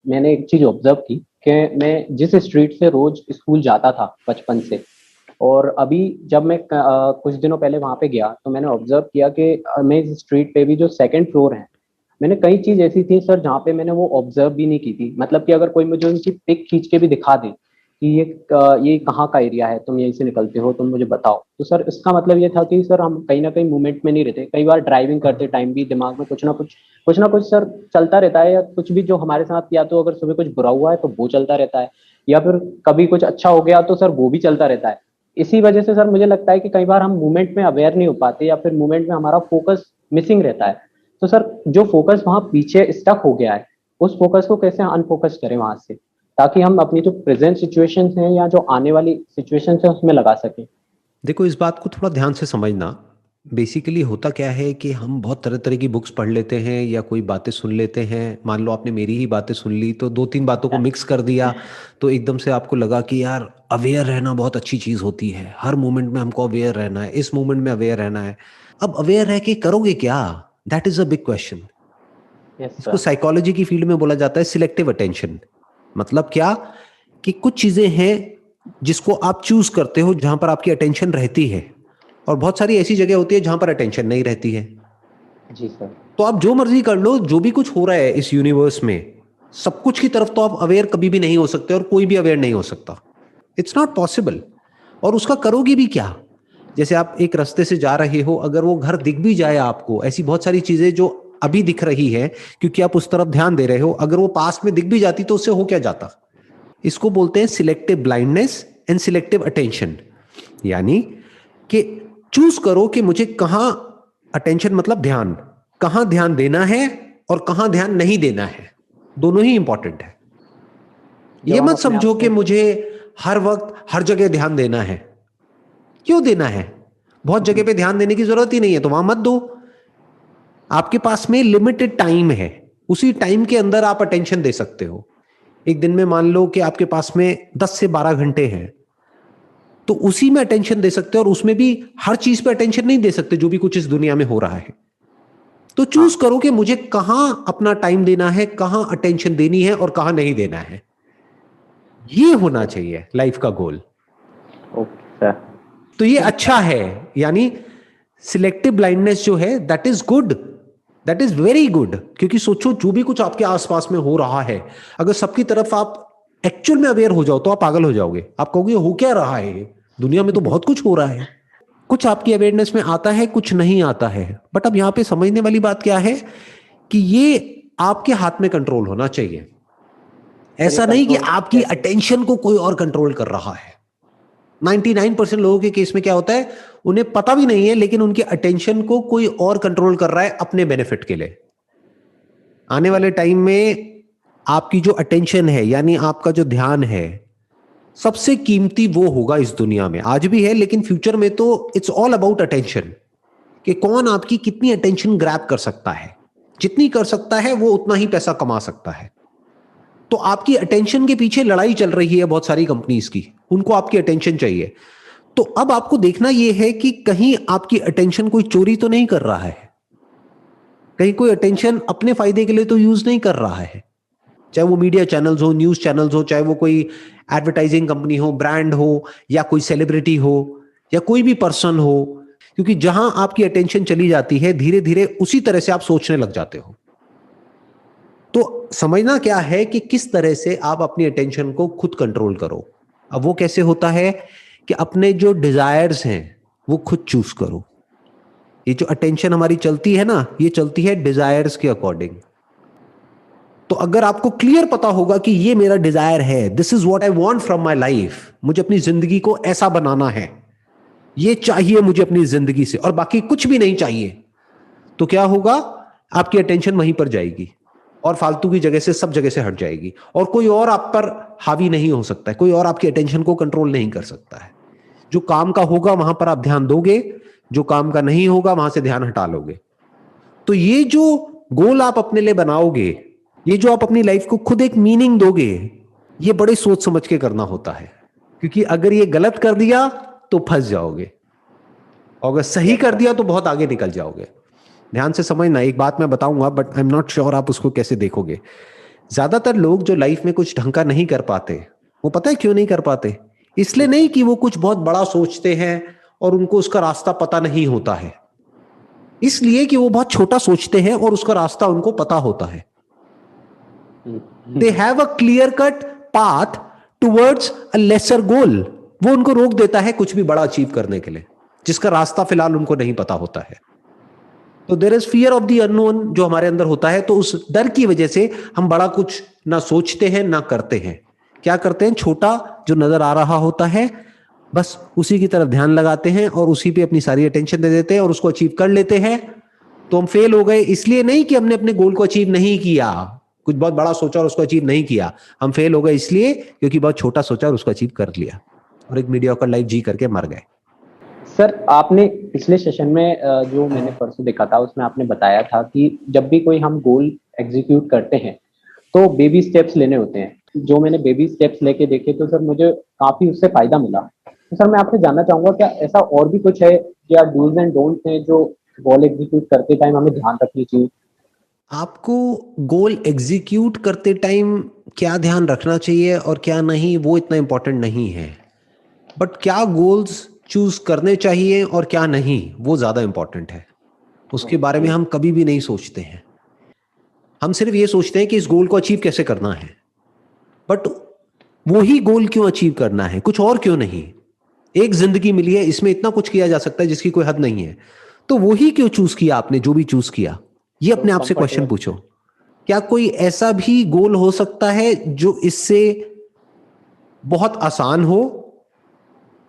मैंने एक चीज ऑब्जर्व की कि मैं जिस स्ट्रीट से रोज स्कूल जाता था बचपन से, और अभी जब मैं कुछ दिनों पहले वहां पे गया तो मैंने ऑब्जर्व किया कि मैं इस स्ट्रीट पे भी जो सेकंड फ्लोर है, मैंने कई चीज ऐसी थी सर जहाँ पे मैंने वो ऑब्जर्व भी नहीं की थी। मतलब कि अगर कोई मुझे उनकी पिक खींच के भी दिखा दे कि ये कहाँ का एरिया है, तुम यहीं से निकलते हो, तुम मुझे बताओ, तो सर इसका मतलब ये था कि सर हम कहीं ना कहीं मूवमेंट में नहीं रहते। कई बार ड्राइविंग करते टाइम भी दिमाग में कुछ ना कुछ सर चलता रहता है, या कुछ भी जो हमारे साथ, या तो अगर सुबह कुछ बुरा हुआ है तो वो चलता रहता है, या फिर कभी कुछ अच्छा हो गया तो सर वो भी चलता रहता है। इसी वजह से सर मुझे लगता है कि कई बार हम मूवमेंट में अवेयर नहीं हो पाते, या फिर मूवमेंट में हमारा फोकस मिसिंग रहता है। तो सर जो फोकस वहां पीछे स्टक हो गया है, उस फोकस को कैसे अनफोकस करें वहां से, ताकि हम अपनी जो प्रेजेंट सिचुएशंस हैं या जो आने वाली सिचुएशंस हैं उसमें लगा सकें। देखो, इस बात को थोड़ा ध्यान से समझना। बेसिकली होता क्या है कि हम बहुत तरह तरह की बुक्स पढ़ लेते हैं या कोई बातें सुन लेते हैं। मान लो आपने मेरी ही बातें सुन ली तो दो तीन बातों को मिक्स कर दिया, तो एकदम से आपको लगा कि यार अवेयर रहना बहुत अच्छी चीज़ होती है, हर मोमेंट में हमको अवेयर रहना है, इस मोमेंट में अवेयर रहना है। अब अवेयर रह के करोगे क्या? That is a big question. Yes इसको सर। साइकोलॉजी की फील्ड में बोला जाता है सिलेक्टिव अटेंशन। मतलब क्या? कि कुछ चीजें हैं जिसको आप चूज करते हो जहां पर आपकी अटेंशन रहती है, और बहुत सारी ऐसी जगह होती है जहां पर अटेंशन नहीं रहती है। जी सर। तो आप जो मर्जी कर लो, जो भी कुछ हो रहा है इस यूनिवर्स में, सब कुछ की तरफ तो आप अवेयर कभी भी नहीं हो सकते, और कोई भी अवेयर नहीं हो सकता। It's not possible. और उसका करोगे भी क्या? जैसे आप एक रास्ते से जा रहे हो, अगर वो घर दिख भी जाए आपको, ऐसी बहुत सारी चीजें जो अभी दिख रही है क्योंकि आप उस तरफ ध्यान दे रहे हो, अगर वो पास में दिख भी जाती तो उससे हो क्या जाता? इसको बोलते हैं selective blindness and selective attention. यानी कि चूज करो कि मुझे कहां अटेंशन, मतलब ध्यान, कहां ध्यान देना है और कहां ध्यान नहीं देना है। दोनों ही इंपॉर्टेंट है। ये जब हम मत अपने आप समझो कि को। मुझे हर वक्त हर जगह ध्यान देना है। क्यों देना है? बहुत जगह जी। पे ध्यान देने की जरूरत ही नहीं है, तो वहां मत दो। आपके पास में लिमिटेड टाइम है, उसी टाइम के अंदर आप अटेंशन दे सकते हो। एक दिन में मान लो कि आपके पास में 10 से 12 घंटे हैं, तो उसी में अटेंशन दे सकते हो, और उसमें भी हर चीज पे अटेंशन नहीं दे सकते जो भी कुछ इस दुनिया में हो रहा है। तो चूज हाँ। करो कि मुझे कहां अपना टाइम देना है, कहां अटेंशन देनी है और कहां नहीं देना है। ये होना चाहिए लाइफ का गोल। Okay sir. तो ये तो अच्छा है। यानी सिलेक्टिव ब्लाइंडनेस जो है, that is good, that is very good. क्योंकि सोचो, जो भी कुछ आपके आसपास में हो रहा है, अगर सबकी तरफ आप एक्चुअल में अवेयर हो जाओ तो आप पागल हो जाओगे। आप कहोगे हो क्या रहा है, दुनिया में तो बहुत कुछ हो रहा है। कुछ आपकी अवेयरनेस में आता है, कुछ नहीं आता है। बट अब यहां पे समझने वाली बात क्या है कि ये आपके हाथ में कंट्रोल होना चाहिए। सर ये ऐसा नहीं कि कंट्रोल आपकी कैसे? अटेंशन को कोई और कंट्रोल कर रहा है। 99% लोगों के केस में क्या होता है, उन्हें पता भी नहीं है, लेकिन उनके अटेंशन को कोई और कंट्रोल कर रहा है अपने बेनिफिट के लिए। आने वाले टाइम में आपकी जो अटेंशन है, यानी आपका जो ध्यान है, सबसे कीमती वो होगा इस दुनिया में। आज भी है, लेकिन फ्यूचर में तो इट्स ऑल अबाउट अटेंशन। कि कौन आपकी कितनी अटेंशन ग्रैब कर सकता है। जितनी कर सकता है वो उतना ही पैसा कमा सकता है। तो आपकी अटेंशन के पीछे लड़ाई चल रही है बहुत सारी कंपनीज की, उनको आपकी अटेंशन चाहिए। तो अब आपको देखना यह है कि कहीं आपकी अटेंशन कोई चोरी तो नहीं कर रहा है, कहीं कोई अटेंशन अपने फायदे के लिए तो यूज नहीं कर रहा है। चाहे वो मीडिया चैनल्स हो, न्यूज चैनल्स हो, चाहे वो कोई एडवर्टाइजिंग कंपनी हो, ब्रांड हो, या कोई सेलिब्रिटी हो, या कोई भी पर्सन हो। क्योंकि जहां आपकी अटेंशन चली जाती है, धीरे धीरे उसी तरह से आप सोचने लग जाते हो। तो समझना क्या है कि किस तरह से आप अपनी अटेंशन को खुद कंट्रोल करो। अब वो कैसे होता है कि अपने जो डिजायर्स हैं वो खुद चूज करो। ये जो अटेंशन हमारी चलती है ना, ये चलती है डिजायर्स के अकॉर्डिंग। तो अगर आपको क्लियर पता होगा कि ये मेरा डिजायर है, this is what I want from my life, मुझे अपनी जिंदगी को ऐसा बनाना है, ये चाहिए मुझे अपनी जिंदगी से और बाकी कुछ भी नहीं चाहिए, तो क्या होगा? आपकी अटेंशन वहीं पर जाएगी और फालतू की जगह से, सब जगह से हट जाएगी, और कोई और आप पर हावी नहीं हो सकता है, कोई और आपकी अटेंशन को कंट्रोल नहीं कर सकता है। जो काम का होगा वहां पर आप ध्यान दोगे, जो काम का नहीं होगा वहां से ध्यान हटा लोगे। तो ये जो गोल आप अपने लिए बनाओगे, ये जो आप अपनी लाइफ को खुद एक मीनिंग दोगे, ये बड़े सोच समझ के करना होता है। क्योंकि अगर ये गलत कर दिया तो फंस जाओगे, और अगर सही यस कर सर। दिया तो बहुत आगे निकल जाओगे। ध्यान से समझना, एक बात मैं बताऊंगा but I am not sure आप उसको कैसे देखोगे। ज्यादातर लोग जो लाइफ में कुछ ढंग का नहीं कर पाते, वो पता है क्यों नहीं कर पाते? इसलिए नहीं कि वो कुछ बहुत बड़ा सोचते हैं और उनको उसका रास्ता पता नहीं होता है, इसलिए कि वो बहुत छोटा सोचते हैं और उसका रास्ता उनको पता होता है। They have a clear cut path towards a lesser goal. वो उनको रोक देता है कुछ भी बड़ा अचीव करने के लिए, जिसका रास्ता फिलहाल उनको नहीं पता होता है। तो there is fear of the unknown जो हमारे अंदर होता है, तो उस डर की वजह से हम बड़ा कुछ ना सोचते हैं ना करते हैं। क्या करते हैं? छोटा जो नजर आ रहा होता है बस उसी की तरफ ध्यान लगाते हैं और उसी पे अपनी सारी अटेंशन दे देते हैं और उसको अचीव कर लेते हैं। तो हम फेल हो गए इसलिए नहीं कि हमने अपने गोल को अचीव नहीं किया, कुछ बहुत बड़ा सोचा और उसको अचीव नहीं किया। हम फेल हो गए इसलिए क्योंकि बहुत छोटा सोचा और उसको अचीव कर लिया और एक मीडियोकर लाइफ जी करके मर गए। सर आपने पिछले सेशन में जो मैंने परसों देखा था उसमें आपने बताया था कि जब भी कोई हम गोल एग्जीक्यूट करते हैं तो बेबी स्टेप्स लेने होते हैं। जो मैंने बेबी स्टेप्स लेके देखे तो सर मुझे काफी उससे फायदा मिला। तो सर मैं आपसे जानना चाहूंगा क्या ऐसा और भी कुछ है या डूज एंड डोंट्स हैं जो गोल एग्जीक्यूट करते टाइम हमें ध्यान रखनी चाहिए? आपको गोल एग्जीक्यूट करते टाइम क्या ध्यान रखना चाहिए और क्या नहीं वो इतना इंपॉर्टेंट नहीं है, बट क्या गोल्स चूज करने चाहिए और क्या नहीं वो ज्यादा इंपॉर्टेंट है। उसके बारे में हम कभी भी नहीं सोचते हैं। हम सिर्फ ये सोचते हैं कि इस गोल को अचीव कैसे करना है, बट वो ही गोल क्यों अचीव करना है, कुछ और क्यों नहीं? एक जिंदगी मिली है, इसमें इतना कुछ किया जा सकता है जिसकी कोई हद नहीं है, तो वो ही क्यों चूज किया आपने? जो भी चूज किया, ये अपने आप से क्वेश्चन पूछो। क्या कोई ऐसा भी गोल हो सकता है जो इससे बहुत आसान हो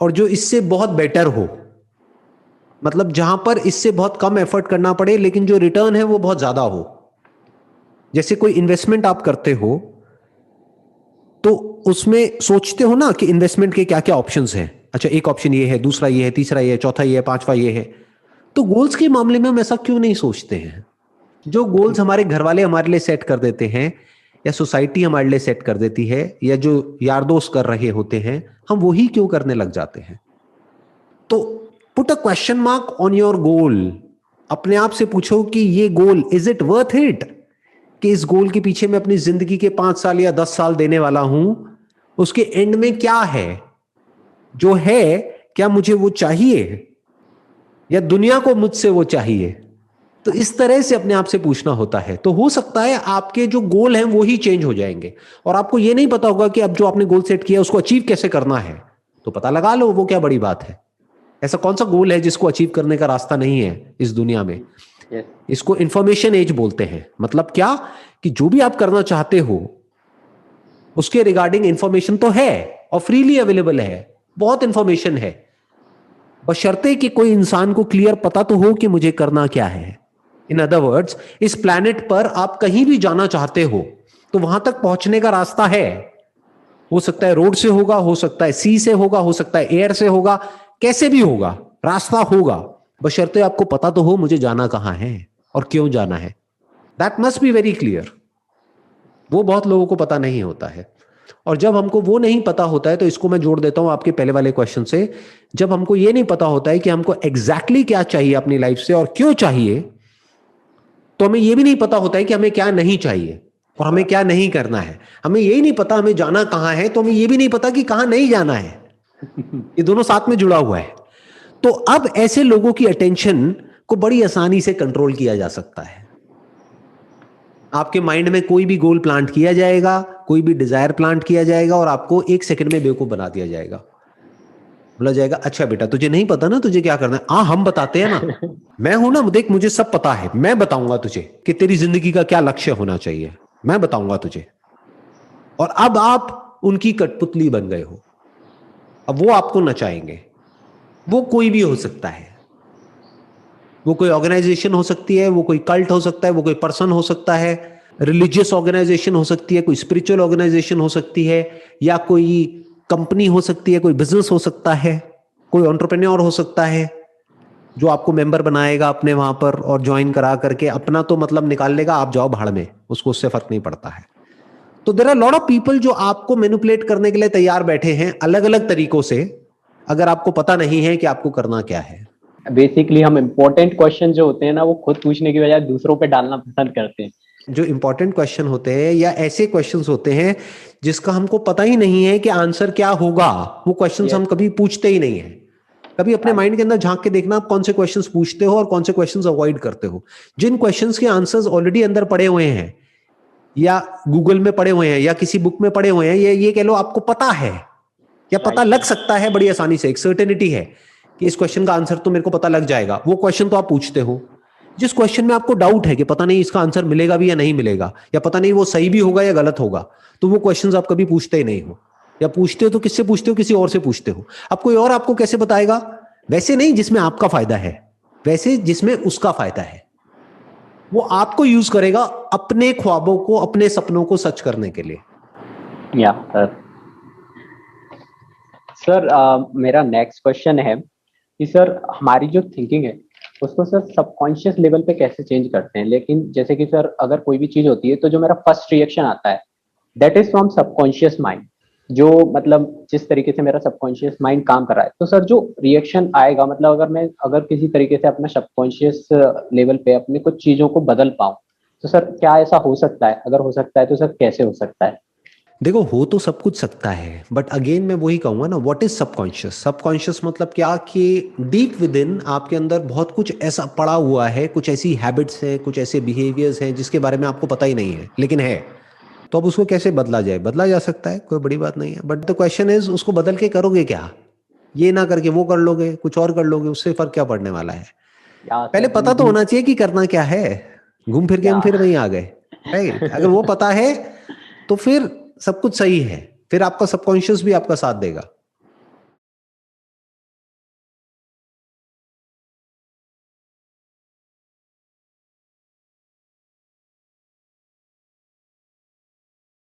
और जो इससे बहुत बेटर हो? मतलब जहां पर इससे बहुत कम एफर्ट करना पड़े लेकिन जो रिटर्न है वो बहुत ज्यादा हो। जैसे कोई इन्वेस्टमेंट आप करते हो तो उसमें सोचते हो ना कि इन्वेस्टमेंट के क्या क्या ऑप्शंस हैं। अच्छा, एक ऑप्शन ये है, दूसरा ये है, तीसरा ये है, चौथा ये है, पांचवा ये है। तो गोल्स के मामले में हम ऐसा क्यों नहीं सोचते हैं? जो गोल्स हमारे घर वाले हमारे लिए सेट कर देते हैं या सोसाइटी हमारे लिए सेट कर देती है या जो यार दोस्त कर रहे होते हैं, हम वही क्यों करने लग जाते हैं? तो put a question mark on your goal. अपने आप से पूछो कि ये गोल, इज इट वर्थ इट? कि इस गोल के पीछे मैं अपनी जिंदगी के 5 साल या 10 साल देने वाला हूं, उसके एंड में क्या है जो है? क्या मुझे वो चाहिए या दुनिया को मुझसे वो चाहिए? तो इस तरह से अपने आप से पूछना होता है। तो हो सकता है आपके जो गोल हैं वो ही चेंज हो जाएंगे और आपको ये नहीं पता होगा कि अब जो आपने गोल सेट किया उसको अचीव कैसे करना है। तो पता लगा लो, वो क्या बड़ी बात है। ऐसा कौन सा गोल है जिसको अचीव करने का रास्ता नहीं है इस दुनिया में? इसको इंफॉर्मेशन एज बोलते हैं। मतलब क्या कि जो भी आप करना चाहते हो उसके रिगार्डिंग इंफॉर्मेशन तो है और फ्रीली अवेलेबल है, बहुत इंफॉर्मेशन है, बशर्ते कि कोई इंसान को क्लियर पता तो हो कि मुझे करना क्या है। इन अदर वर्ड्स, इस प्लैनेट पर आप कहीं भी जाना चाहते हो तो वहां तक पहुंचने का रास्ता है। हो सकता है रोड से होगा, हो सकता है सी से होगा, हो सकता है एयर से होगा, कैसे भी होगा, रास्ता होगा, बशर्ते आपको पता तो हो मुझे जाना कहां है और क्यों जाना है। That must be very clear. वो बहुत लोगों को पता नहीं होता है। और जब हमको वो नहीं पता होता है, तो इसको मैं जोड़ देता हूं आपके पहले वाले क्वेश्चन से, जब हमको ये नहीं पता होता है कि हमको एग्जैक्टली क्या चाहिए अपनी लाइफ से और क्यों चाहिए, तो हमें ये भी नहीं पता होता है कि हमें क्या नहीं चाहिए और हमें क्या नहीं करना है। हमें यही नहीं पता हमें जाना कहां है, तो हमें ये भी नहीं पता कि कहां नहीं जाना है। ये दोनों साथ में जुड़ा हुआ है। तो अब ऐसे लोगों की अटेंशन को बड़ी आसानी से कंट्रोल किया जा सकता है। आपके माइंड में कोई भी गोल प्लांट किया जाएगा, कोई भी डिजायर प्लांट किया जाएगा और आपको 1 सेकंड में बेवकूफ बना दिया जाएगा। बोला जाएगा, अच्छा बेटा तुझे नहीं पता ना तुझे क्या करना है? हाँ हम बताते हैं ना, मैं हूं ना, देख मुझे सब पता है, मैं बताऊंगा तुझे कि तेरी जिंदगी का क्या लक्ष्य होना चाहिए, मैं बताऊंगा तुझे। और अब आप उनकी कठपुतली बन गए हो। अब वो आपको नचाएंगे। वो कोई भी हो सकता है, वो कोई ऑर्गेनाइजेशन हो सकती है, वो कोई कल्ट हो सकता है, वो कोई पर्सन हो सकता है, रिलीजियस ऑर्गेनाइजेशन हो सकती है, कोई स्पिरिचुअल ऑर्गेनाइजेशन हो सकती है, या कोई कंपनी हो सकती है, कोई बिजनेस हो सकता है, कोई एंटरप्रेन्योर हो सकता है जो आपको मेंबर बनाएगा अपने वहां पर और ज्वाइन करा करके अपना तो मतलब निकाल लेगा, आप जाओ भाड़ में, उसको उससे फर्क नहीं पड़ता है। तो there are lot of people जो आपको मैनिपुलेट करने के लिए तैयार बैठे हैं अलग अलग तरीकों से, अगर आपको पता नहीं है कि आपको करना क्या है। बेसिकली हम इम्पोर्टेंट क्वेश्चन जो होते हैं ना वो खुद पूछने की बजाय दूसरों पे डालना पसंद करते हैं। जो इंपॉर्टेंट क्वेश्चन होते हैं या ऐसे क्वेश्चंस होते हैं जिसका हमको पता ही नहीं है कि आंसर क्या होगा, वो क्वेश्चंस हम कभी पूछते ही नहीं है। कभी अपने माइंड के अंदर झांक के देखना आप कौन से क्वेश्चंस पूछते हो और कौन से क्वेश्चंस अवॉइड करते हो। जिन क्वेश्चंस के आंसर्स ऑलरेडी अंदर पड़े हुए हैं या गूगल में पड़े हुए हैं या किसी बुक में पड़े हुए हैं, ये कह लो आपको पता है या पता लग सकता है बड़ी आसानी से, एक सर्टेनिटी है कि इस क्वेश्चन का आंसर तो मेरे को पता लग जाएगा, वो क्वेश्चन तो आप पूछते हो। जिस क्वेश्चन में आपको डाउट है कि पता नहीं इसका आंसर मिलेगा भी या नहीं मिलेगा, या पता नहीं वो सही भी होगा या गलत होगा, तो वो क्वेश्चंस आप कभी पूछते ही नहीं हो, या पूछते हो तो किससे पूछते हो, किसी और से पूछते हो। अब कोई और आपको कैसे बताएगा? वैसे नहीं जिसमें आपका फायदा है, वैसे जिसमें उसका फायदा है। वो आपको यूज करेगा अपने ख्वाबों को, अपने सपनों को सच करने के लिए। या सर मेरा नेक्स्ट क्वेश्चन है कि सर हमारी जो थिंकिंग है उसको सर सबकॉन्शियस लेवल पे कैसे चेंज करते हैं। लेकिन जैसे कि सर अगर कोई भी चीज होती है तो जो मेरा फर्स्ट रिएक्शन आता है that is from subconscious mind, जो मतलब जिस तरीके से मेरा सबकॉन्शियस माइंड काम कर रहा है। तो सर जो रिएक्शन आएगा, मतलब अगर किसी तरीके से अपना सबकॉन्शियस लेवल पे अपनी कुछ चीजों को बदल पाऊं, तो सर क्या ऐसा हो सकता है? अगर हो सकता है तो सर कैसे हो सकता है? देखो, हो तो सब कुछ सकता है, बट अगेन मैं वही कहूंगा ना, व्हाट इज सबकॉन्शियस। सबकॉन्शियस मतलब क्या कि डीप विद इन आपके अंदर बहुत कुछ ऐसा पड़ा हुआ है, कुछ ऐसी हैबिट्स हैं, कुछ ऐसे बिहेवियर्स हैं जिसके बारे में आपको पता ही नहीं है लेकिन है। तो अब उसको कैसे बदला जाए? बदला जा सकता है, कोई बड़ी बात नहीं है, बट द क्वेश्चन इज उसको बदल के करोगे क्या? ये ना करके वो कर लोगे, कुछ और कर लोगे, उससे फर्क क्या पड़ने वाला है? या पहले सर पता तो होना चाहिए कि करना क्या है। घूम फिर के हम या फिर वहीं आ गए, राइट? अगर वो पता है तो फिर सब कुछ सही है, फिर आपका सबकॉन्शियस भी आपका साथ देगा।